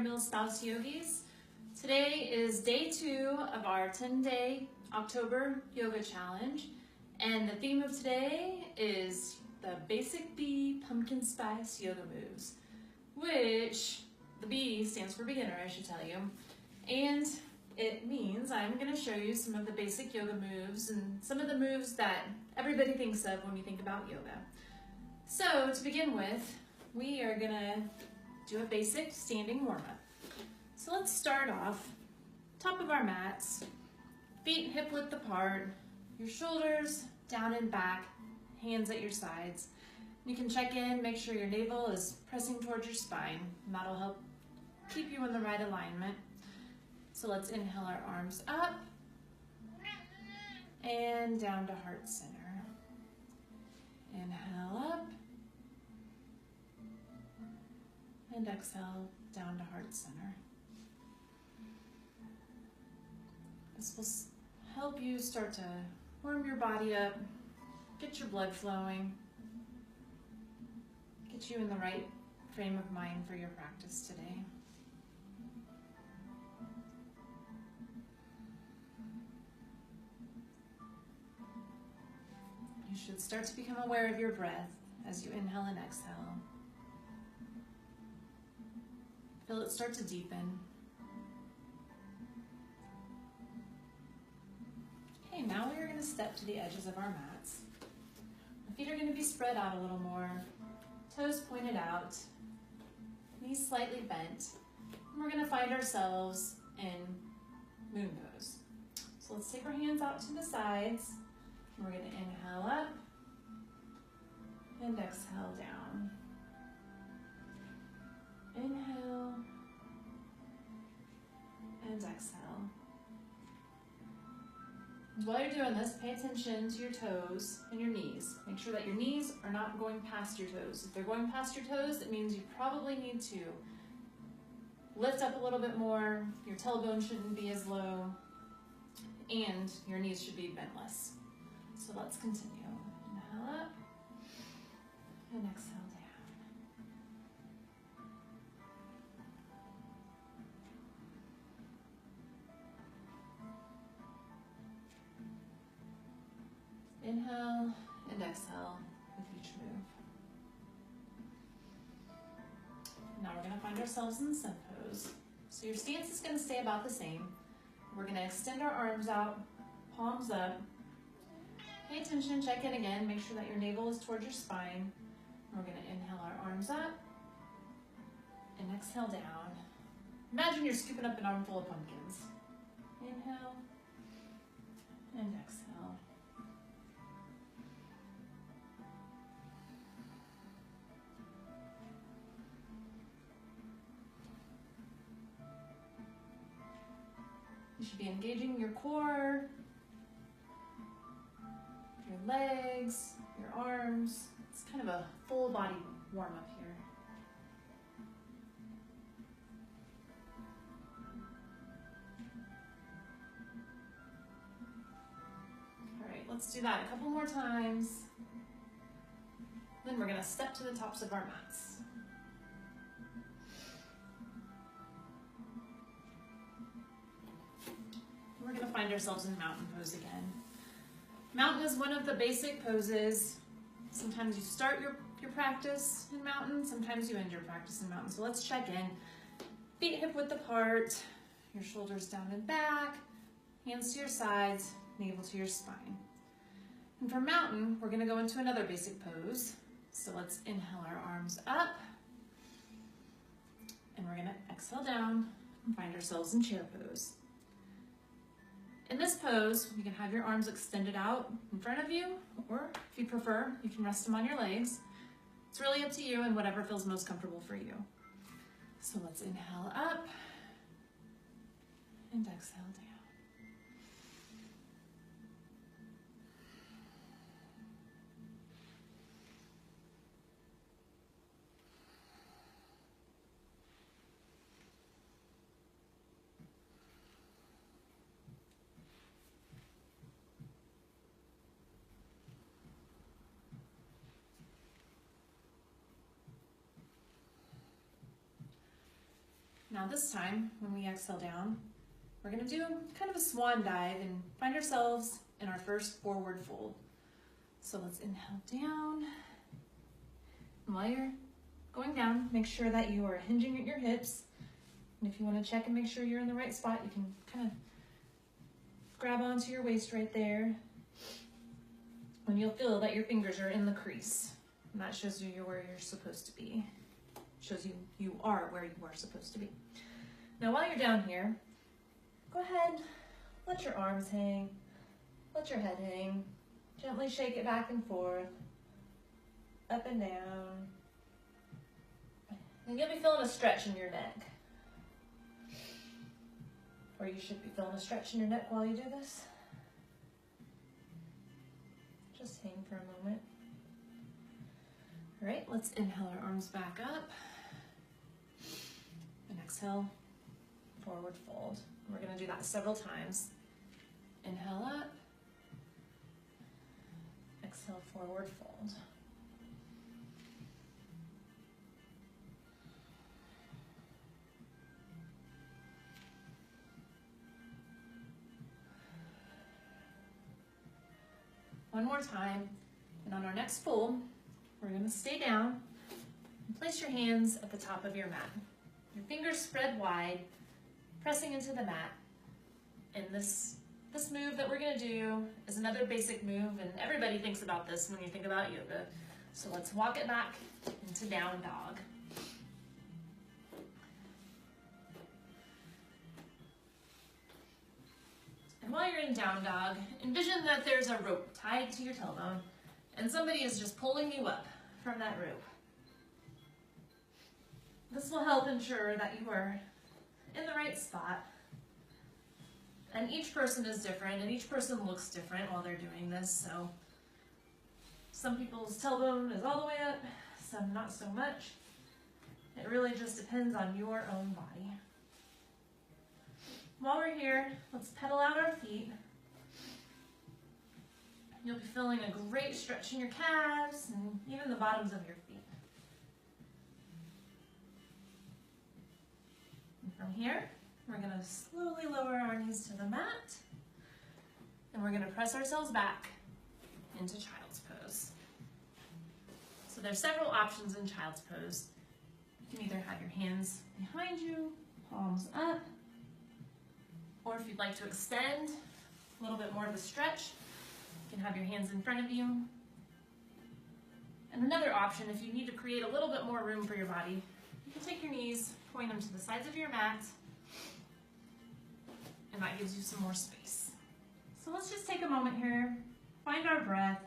Mills Spouse Yogis. Today is day 2 of our 10-day October yoga challenge, and the theme of today is the Basic B Pumpkin Spice Yoga Moves, which the B stands for beginner, I should tell you, and it means I'm going to show you some of the basic yoga moves and some of the moves that everybody thinks of when you think about yoga. So to begin with, we are going to do a basic standing warm-up. So let's start off, top of our mats, feet hip width apart, your shoulders down and back, hands at your sides. You can check in, make sure your navel is pressing towards your spine, and that'll help keep you in the right alignment. So let's inhale our arms up and down to heart center. Inhale up and exhale down to heart center. This will help you start to warm your body up, get your blood flowing, get you in the right frame of mind for your practice today. You should start to become aware of your breath as you inhale and exhale. Feel it start to deepen. Okay, now we are going to step to the edges of our mats. Our feet are going to be spread out a little more, toes pointed out, knees slightly bent, and we're going to find ourselves in moon pose. So let's take our hands out to the sides. We're going to inhale up and exhale down. Inhale and exhale. And while you're doing this, pay attention to your toes and your knees. Make sure that your knees are not going past your toes. If they're going past your toes, it means you probably need to lift up a little bit more, your tailbone shouldn't be as low, and your knees should be bent less. So let's continue. Inhale up and exhale down. Inhale and exhale with each move. Now we're going to find ourselves in sun pose. So your stance is going to stay about the same. We're going to extend our arms out, palms up. Pay attention, check in again, make sure that your navel is towards your spine. We're going to inhale our arms up and exhale down. Imagine you're scooping up an armful of pumpkins. Inhale and exhale. You should be engaging your core, your legs, your arms. It's kind of a full body warm up here. All right, let's do that a couple more times. Then we're going to step to the tops of our mats. We're going to find ourselves in mountain pose again. Mountain is one of the basic poses. Sometimes you start your practice in mountain, sometimes you end your practice in mountain. So let's check in. Feet hip width apart, your shoulders down and back, hands to your sides, navel to your spine. And for mountain, we're going to go into another basic pose. So let's inhale our arms up, and we're going to exhale down and find ourselves in chair pose. In this pose, you can have your arms extended out in front of you, or if you prefer, you can rest them on your legs. It's really up to you and whatever feels most comfortable for you. So let's inhale up and exhale down. Now this time, when we exhale down, we're gonna do kind of a swan dive and find ourselves in our first forward fold. So let's inhale down. And while you're going down, make sure that you are hinging at your hips. And if you want to check and make sure you're in the right spot, you can kind of grab onto your waist right there. And you'll feel that your fingers are in the crease. And that shows you you're where you're supposed to be. Shows you you are where you are supposed to be. Now while you're down here, go ahead, let your arms hang, let your head hang. Gently shake it back and forth, up and down. And you'll be feeling a stretch in your neck. Or you should be feeling a stretch in your neck while you do this. Just hang for a moment. All right, let's inhale our arms back up. And exhale, forward fold. We're gonna do that several times. Inhale up. Exhale, forward fold. One more time, and on our next fold, we're going to stay down and place your hands at the top of your mat. Your fingers spread wide, pressing into the mat. And this move that we're going to do is another basic move, and everybody thinks about this when you think about yoga. So let's walk it back into down dog. And while you're in down dog, envision that there's a rope tied to your tailbone and somebody is just pulling you up from that rope. This will help ensure that you are in the right spot. And each person is different and each person looks different while they're doing this. So some people's tailbone is all the way up, some not so much. It really just depends on your own body. While we're here, let's pedal out our feet. You'll be feeling a great stretch in your calves and even the bottoms of your feet. And from here, we're going to slowly lower our knees to the mat, and we're going to press ourselves back into child's pose. So there's several options in child's pose. You can either have your hands behind you, palms up, or if you'd like to extend, a little bit more of a stretch, you can have your hands in front of you. And another option, if you need to create a little bit more room for your body, you can take your knees, point them to the sides of your mat, and that gives you some more space. So let's just take a moment here, find our breath.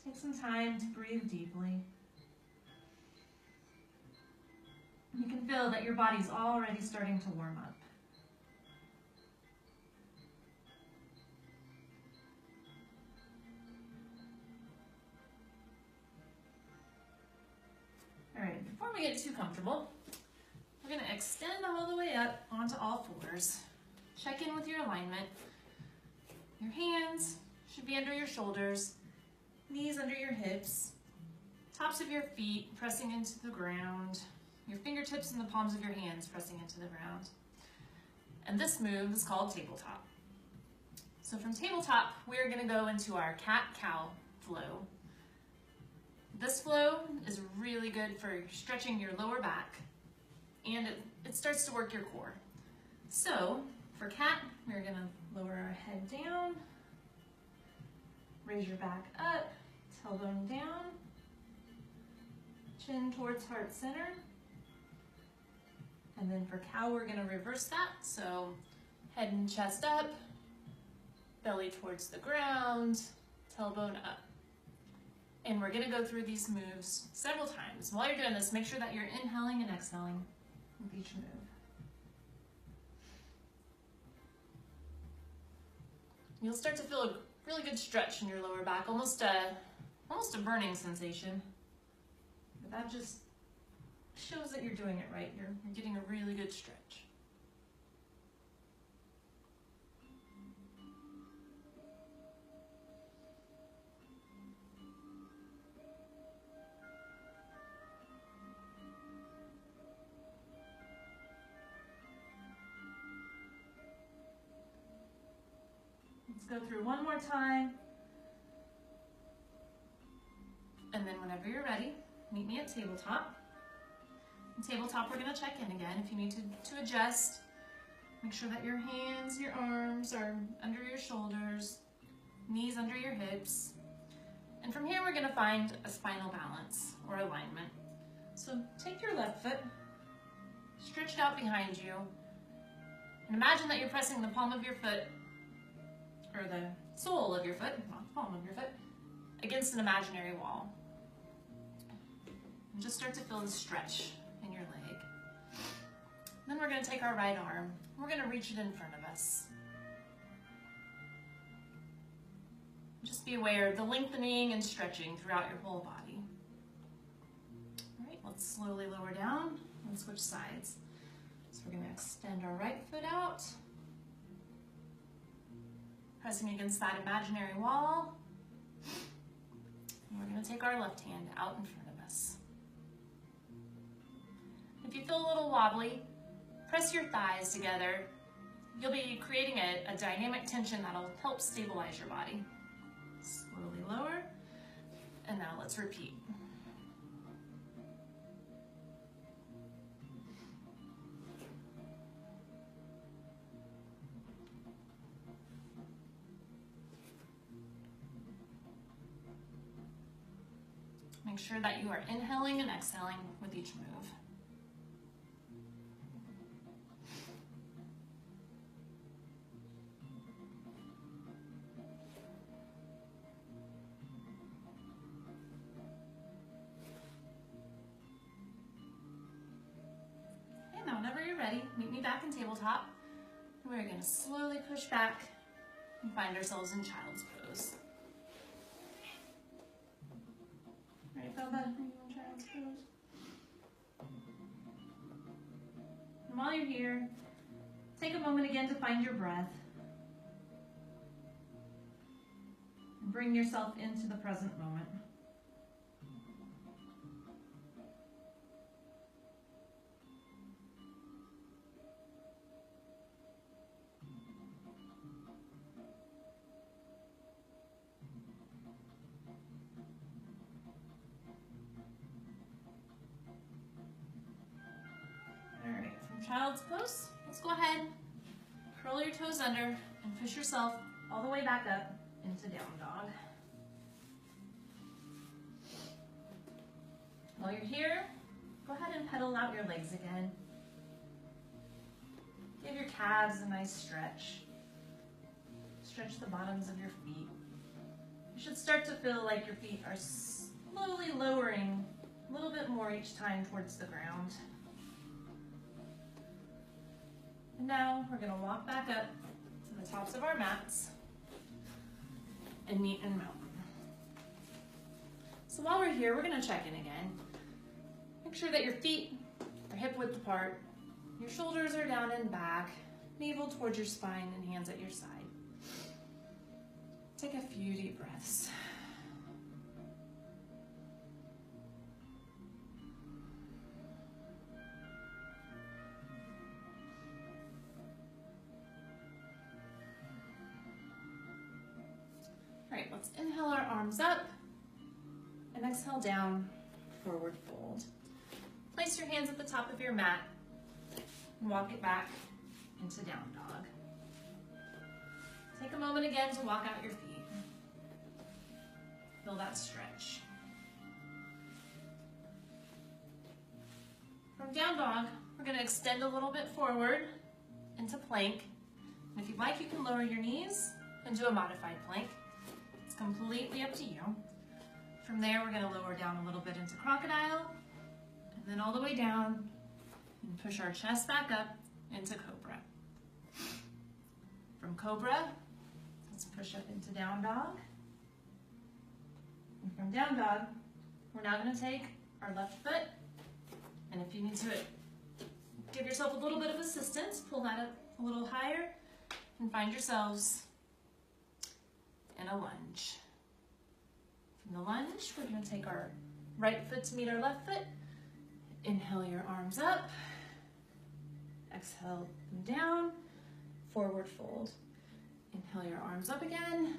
Take some time to breathe deeply. You can feel that your body's already starting to warm up. All right, before we get too comfortable, we're going to extend all the way up onto all fours. Check in with your alignment. Your hands should be under your shoulders, knees under your hips, tops of your feet pressing into the ground, your fingertips and the palms of your hands pressing into the ground. And this move is called tabletop. So from tabletop, we're going to go into our cat-cow flow. This flow is really good for stretching your lower back, and it starts to work your core. So for cat, we're going to lower our head down, raise your back up, tailbone down, chin towards heart center. And then for cow, we're going to reverse that. So head and chest up, belly towards the ground, tailbone up. And we're going to go through these moves several times. While you're doing this, make sure that you're inhaling and exhaling with each move. You'll start to feel a really good stretch in your lower back, almost a burning sensation. But that just shows that you're doing it right. You're getting a really good stretch. go through one more time. And then whenever you're ready, meet me at tabletop. In tabletop, we're gonna check in again. If you need to adjust, make sure that your hands, your arms are under your shoulders, knees under your hips. And from here, we're gonna find a spinal balance or alignment. So take your left foot, stretch it out behind you, and imagine that you're pressing the palm of your foot, or the sole of your foot, not the palm of your foot, against an imaginary wall. And just start to feel the stretch in your leg. Then we're gonna take our right arm, we're gonna reach it in front of us. Just be aware of the lengthening and stretching throughout your whole body. All right, let's slowly lower down and switch sides. So we're gonna extend our right foot out, pressing against that imaginary wall. And we're gonna take our left hand out in front of us. If you feel a little wobbly, press your thighs together. You'll be creating a dynamic tension that'll help stabilize your body. Slowly lower, and now let's repeat. Make sure that you are inhaling and exhaling with each move. Whenever you're ready, meet me back in tabletop. We're going to slowly push back and find ourselves in child's pose. All right, Bubba, are you in child's pose? And while you're here, take a moment again to find your breath. And bring yourself into the present moment. Child's pose. Let's go ahead, curl your toes under and push yourself all the way back up into down dog. While you're here, go ahead and pedal out your legs again. Give your calves a nice stretch. Stretch the bottoms of your feet. You should start to feel like your feet are slowly lowering a little bit more each time towards the ground. And now we're going to walk back up to the tops of our mats and meet in mountain. So while we're here, we're going to check in again. Make sure that your feet are hip width apart, your shoulders are down and back, navel towards your spine and hands at your side. Take a few deep breaths. All right, let's inhale our arms up and exhale down, forward fold. Place your hands at the top of your mat and walk it back into down dog. Take a moment again to walk out your feet. Feel that stretch. From down dog, we're going to extend a little bit forward into plank. And if you'd like, you can lower your knees and do a modified plank. It's completely up to you. From there, we're going to lower down a little bit into crocodile, and then all the way down, and push our chest back up into cobra. From cobra, let's push up into down dog. And from down dog, we're now going to take our left foot, and if you need to give yourself a little bit of assistance, pull that up a little higher, and find yourselves in a lunge. From the lunge, we're going to take our right foot to meet our left foot. Inhale your arms up. Exhale them down. Forward fold. Inhale your arms up again.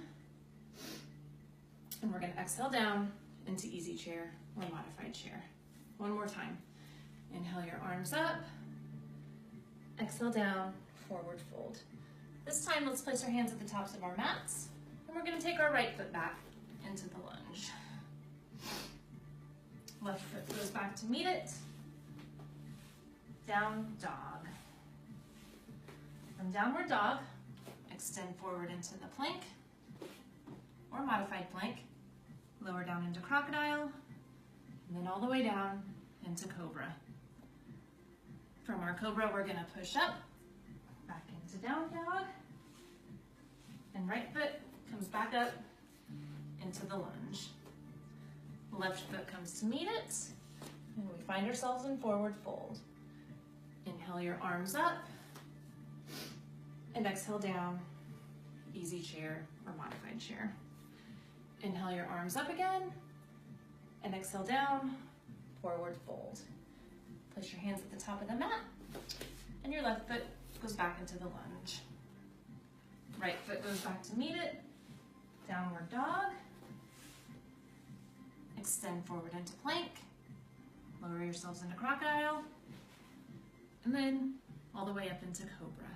And we're gonna exhale down into easy chair or modified chair. One more time. Inhale your arms up. Exhale down, forward fold. This time, let's place our hands at the tops of our mats. And we're gonna take our right foot back into the lunge. Left foot goes back to meet it. Down dog. From downward dog, extend forward into the plank or modified plank. Lower down into crocodile, and then all the way down into cobra. From our cobra, we're gonna push up, back into down dog, and right foot comes back up into the lunge. Left foot comes to meet it, and we find ourselves in forward fold. Inhale your arms up, and exhale down, easy chair or modified chair. Inhale your arms up again, and exhale down, forward fold. Place your hands at the top of the mat, and your left foot goes back into the lunge. Right foot goes back to meet it, downward dog. Extend forward into plank, lower yourselves into crocodile, and then all the way up into cobra.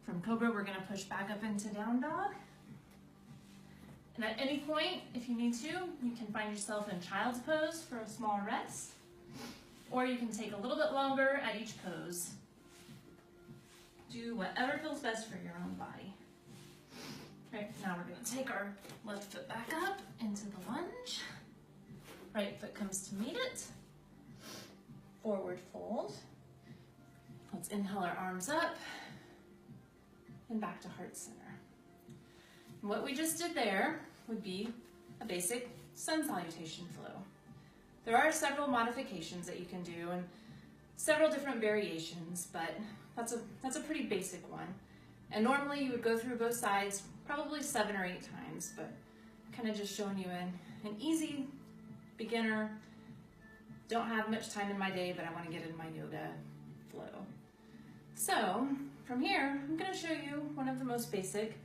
From cobra, we're gonna push back up into down dog. And at any point, if you need to, you can find yourself in child's pose for a small rest, or you can take a little bit longer at each pose. Do whatever feels best for your own body. Right, now we're gonna take our left foot back up into the lunge. Right foot comes to meet it. Forward fold. Let's inhale our arms up and back to heart center. And what we just did there would be a basic sun salutation flow. There are several modifications that you can do and several different variations, but that's a pretty basic one. And normally you would go through both sides probably 7 or 8 times, but kind of just showing you an easy beginner, don't have much time in my day, but I want to get in my yoga flow. So from here, I'm going to show you one of the most basic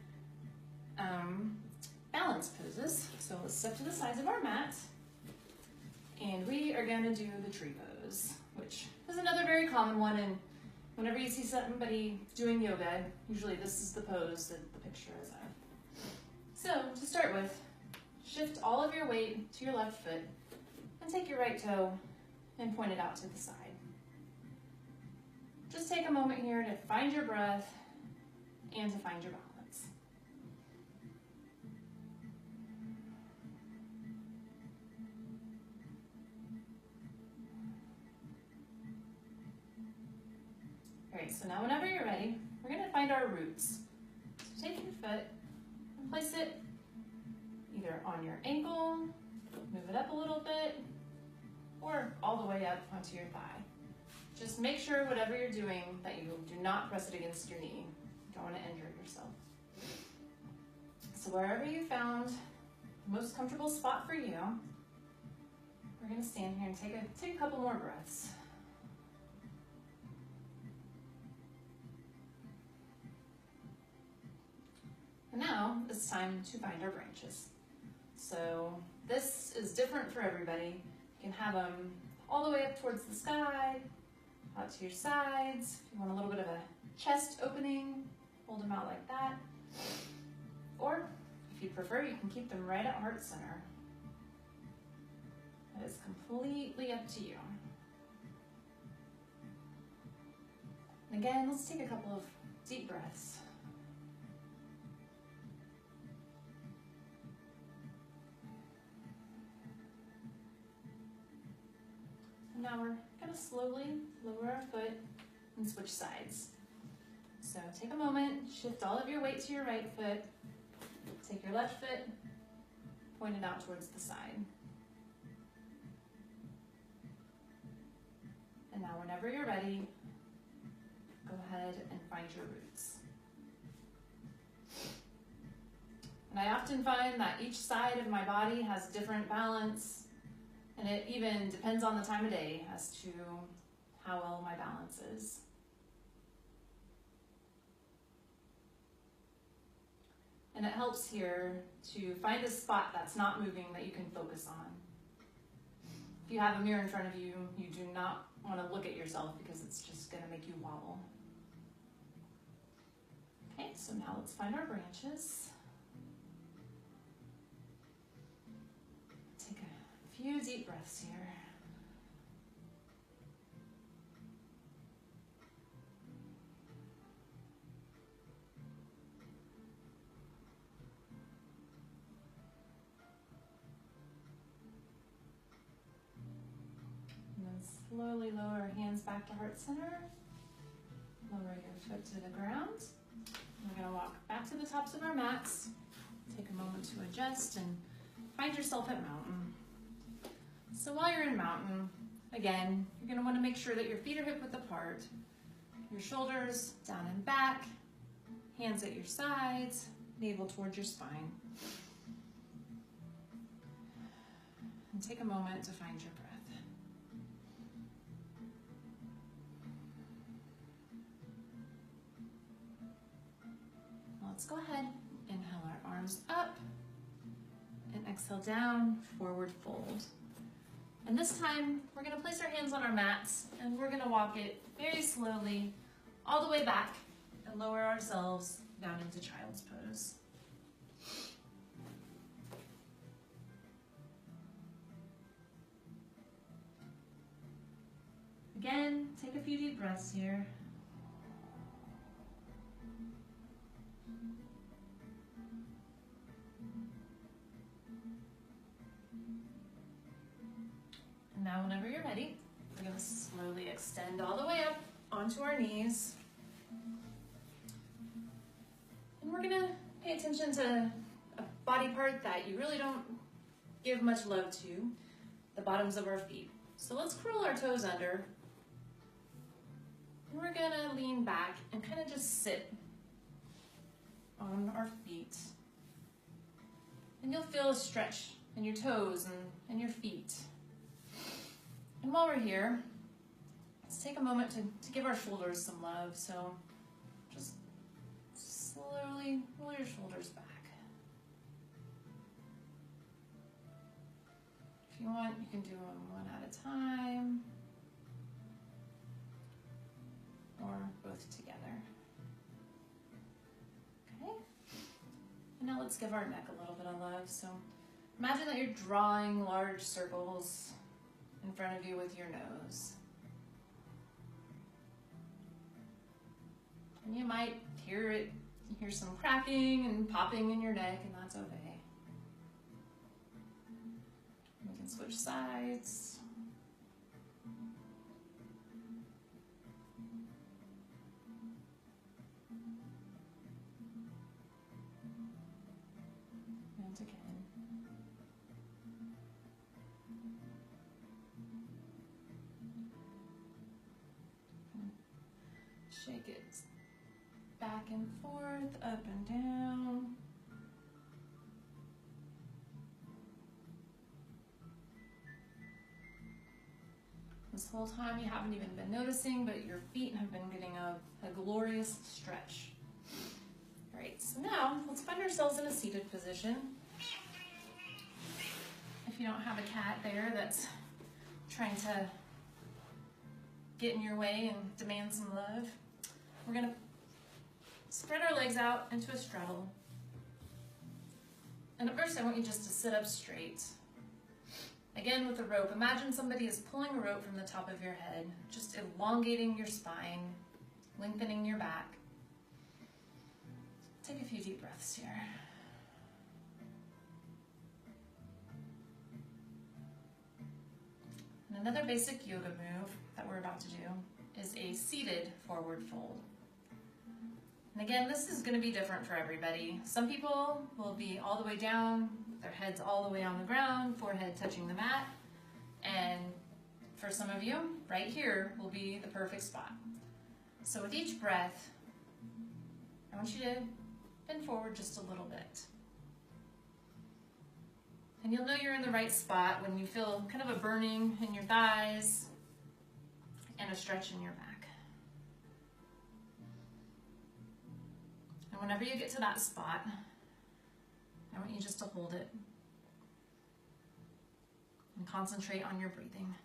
balance poses. So let's step to the sides of our mat, and we are going to do the tree pose, which is another very common one. And whenever you see somebody doing yoga, usually this is the pose that the picture is of. So to start with, shift all of your weight to your left foot and take your right toe and point it out to the side. Just take a moment here to find your breath and to find your balance. All right, so now whenever you're ready, we're going to find our roots. So take your foot and place it either on your ankle, move it up a little bit, or all the way up onto your thigh. Just make sure whatever you're doing that you do not press it against your knee. You don't want to injure yourself. So wherever you found the most comfortable spot for you, we're going to stand here and take a couple more breaths. And now it's time to find our branches. So this is different for everybody. You can have them all the way up towards the sky, out to your sides. If you want a little bit of a chest opening, hold them out like that. Or if you prefer, you can keep them right at heart center. That is completely up to you. And again, let's take a couple of deep breaths. Now we're going to slowly lower our foot and switch sides. So take a moment, shift all of your weight to your right foot, take your left foot, point it out towards the side. And now whenever you're ready, go ahead and find your roots. And I often find that each side of my body has different balance. And it even depends on the time of day as to how well my balance is. And it helps here to find a spot that's not moving that you can focus on. If you have a mirror in front of you, you do not want to look at yourself because it's just going to make you wobble. Okay, so now let's find our branches. Take a few deep breaths here. And then slowly lower our hands back to heart center. Lower your foot to the ground. We're going to walk back to the tops of our mats. Take a moment to adjust and find yourself at mountain. So while you're in mountain, again, you're going to want to make sure that your feet are hip width apart, your shoulders down and back, hands at your sides, navel towards your spine. And take a moment to find your breath. Let's go ahead, inhale our arms up, and exhale down, forward fold. And this time, we're gonna place our hands on our mats, and we're gonna walk it very slowly, all the way back, and lower ourselves down into child's pose. Again, take a few deep breaths here. Now, whenever you're ready, we're going to slowly extend all the way up onto our knees. And we're going to pay attention to a body part that you really don't give much love to, the bottoms of our feet. So let's curl our toes under. And we're going to lean back and kind of just sit on our feet. And you'll feel a stretch in your toes and your feet. And while we're here, let's take a moment to give our shoulders some love. So just slowly roll your shoulders back. If you want, you can do them one at a time or both together. Okay. And now let's give our neck a little bit of love. So imagine that you're drawing large circles in front of you with your nose. And you might hear some cracking and popping in your neck, and that's okay. We can switch sides. And again. Shake it back and forth, up and down. This whole time you haven't even been noticing, but your feet have been getting a glorious stretch. All right, so now let's find ourselves in a seated position. If you don't have a cat there that's trying to get in your way and demand some love, we're gonna spread our legs out into a straddle. And at first I want you just to sit up straight. Again with the rope, imagine somebody is pulling a rope from the top of your head, just elongating your spine, lengthening your back. Take a few deep breaths here. And another basic yoga move that we're about to do is a seated forward fold. And again, this is going to be different for everybody. Some people will be all the way down, their heads all the way on the ground, forehead touching the mat. And for some of you, right here will be the perfect spot. So with each breath, I want you to bend forward just a little bit. And you'll know you're in the right spot when you feel kind of a burning in your thighs and a stretch in your back. And whenever you get to that spot, I want you just to hold it and concentrate on your breathing.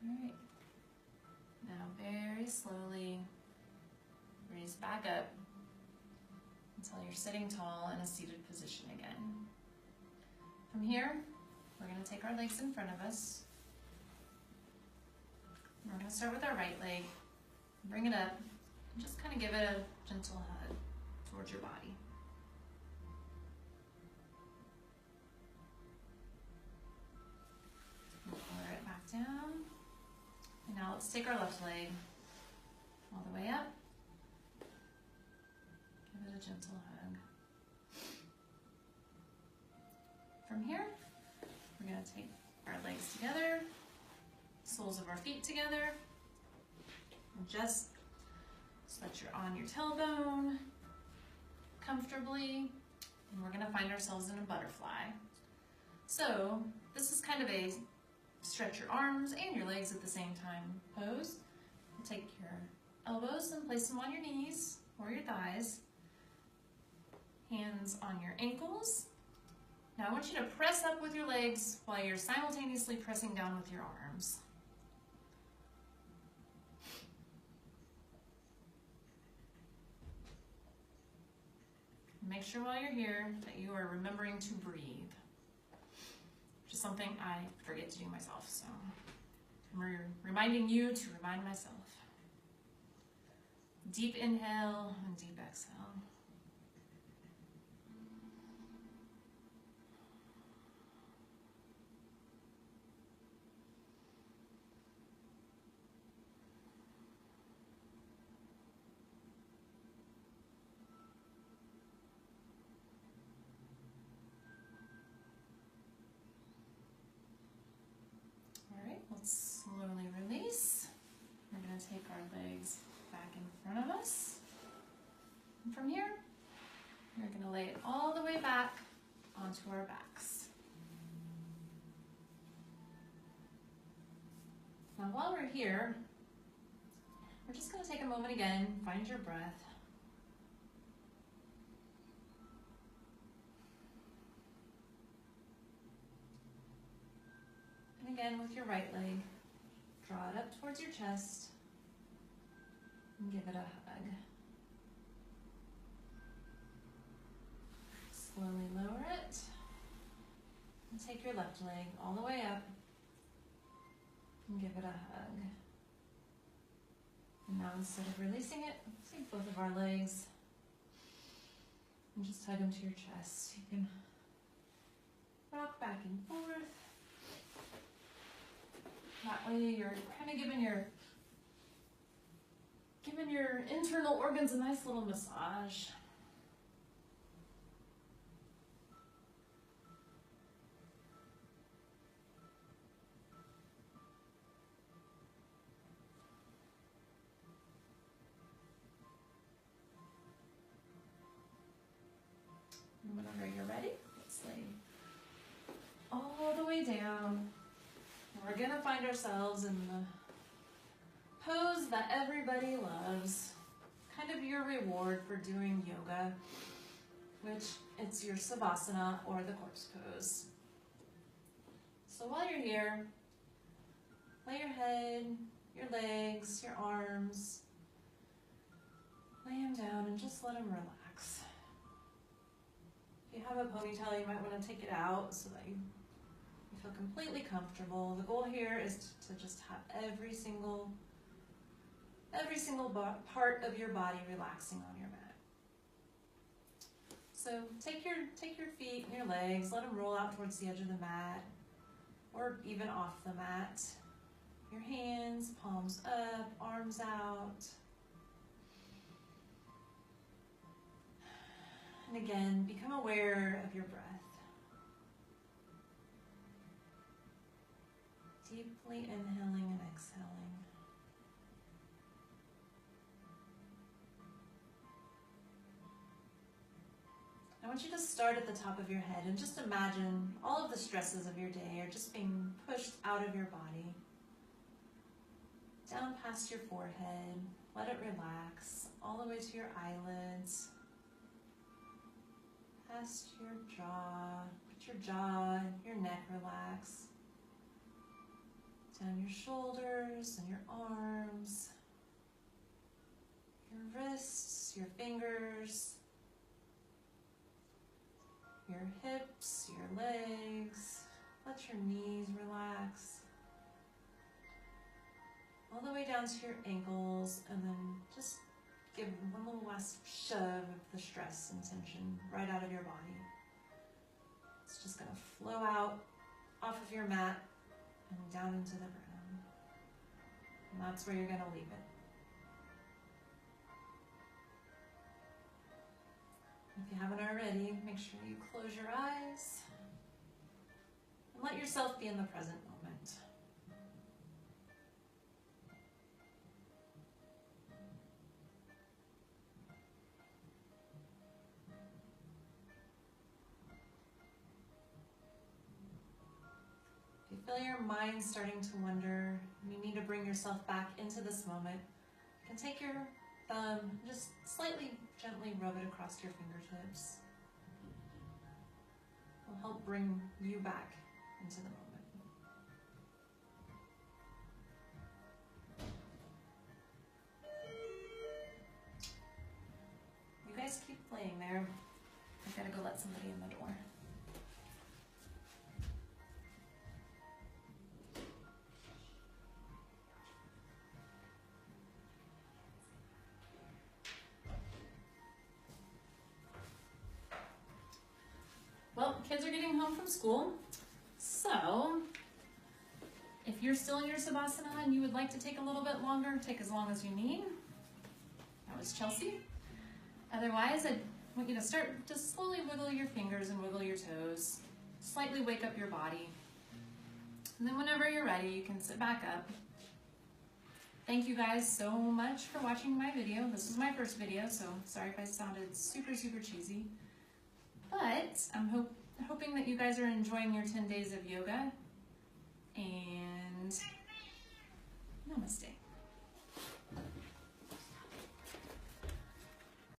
All right. Now very slowly raise back up until you're sitting tall in a seated position again. From here, we're going to take our legs in front of us. We're going to start with our right leg, bring it up, and just kind of give it a gentle hug towards your body. Lower it back down. And now let's take our left leg all the way up. Give it a gentle hug. From here, we're going to take our legs together, soles of our feet together, and just so that you're on your tailbone comfortably, and we're going to find ourselves in a butterfly. So this is kind of a stretch your arms and your legs at the same time pose. Take your elbows and place them on your knees or your thighs. Hands on your ankles. Now I want you to press up with your legs while you're simultaneously pressing down with your arms. Make sure while you're here that you are remembering to breathe, which is something I forget to do myself, so I'm reminding you to remind myself. Deep inhale and deep exhale. Slowly release. We're going to take our legs back in front of us. And from here, we're going to lay it all the way back onto our backs. Now while we're here, we're just going to take a moment again, find your breath. And again, with your right leg, draw it up towards your chest and give it a hug. Slowly lower it and take your left leg all the way up and give it a hug. And now instead of releasing it, take both of our legs and just hug them to your chest. You can rock back and forth. That way you're kind of giving your internal organs a nice little massage. And whenever you're ready, let's lay all the way down. We're gonna find ourselves in the pose that everybody loves, kind of your reward for doing yoga, which it's your Savasana or the corpse pose. So while you're here, lay your head, your legs, your arms, lay them down and just let them relax. If you have a ponytail, you might want to take it out so that you feel completely comfortable. The goal here is to just have every single part of your body relaxing on your mat. So take your feet and your legs, let them roll out towards the edge of the mat or even off the mat. your hands, palms up, arms out. And again, become aware of your breath. Deeply inhaling and exhaling. I want you to start at the top of your head and just imagine all of the stresses of your day are just being pushed out of your body. Down past your forehead, let it relax, all the way to your eyelids, past your jaw, let your jaw and your neck relax, down your shoulders and your arms, your wrists, your fingers, your hips, your legs, let your knees relax. All the way down to your ankles, and then just give one little last shove of the stress and tension right out of your body. It's just gonna flow out off of your mat and down into the ground. And that's where you're gonna leave it. If you haven't already, make sure you close your eyes and let yourself be in the present moment. If you feel your mind starting to wander, and you need to bring yourself back into this moment, you can take your thumb and just slightly gently rub it across your fingertips. It'll help bring you back into the moment. You guys keep playing there. I've got to go let somebody in the door. Well, kids are getting home from school, so if you're still in your Savasana and you would like to take a little bit longer, take as long as you need. That was Chelsea. Otherwise, I want you to start to slowly wiggle your fingers and wiggle your toes, slightly wake up your body. And then whenever you're ready, you can sit back up. Thank you guys so much for watching my video. This was my first video, so sorry if I sounded super, super cheesy. But I'm hoping that you guys are enjoying your 10 days of yoga, and namaste.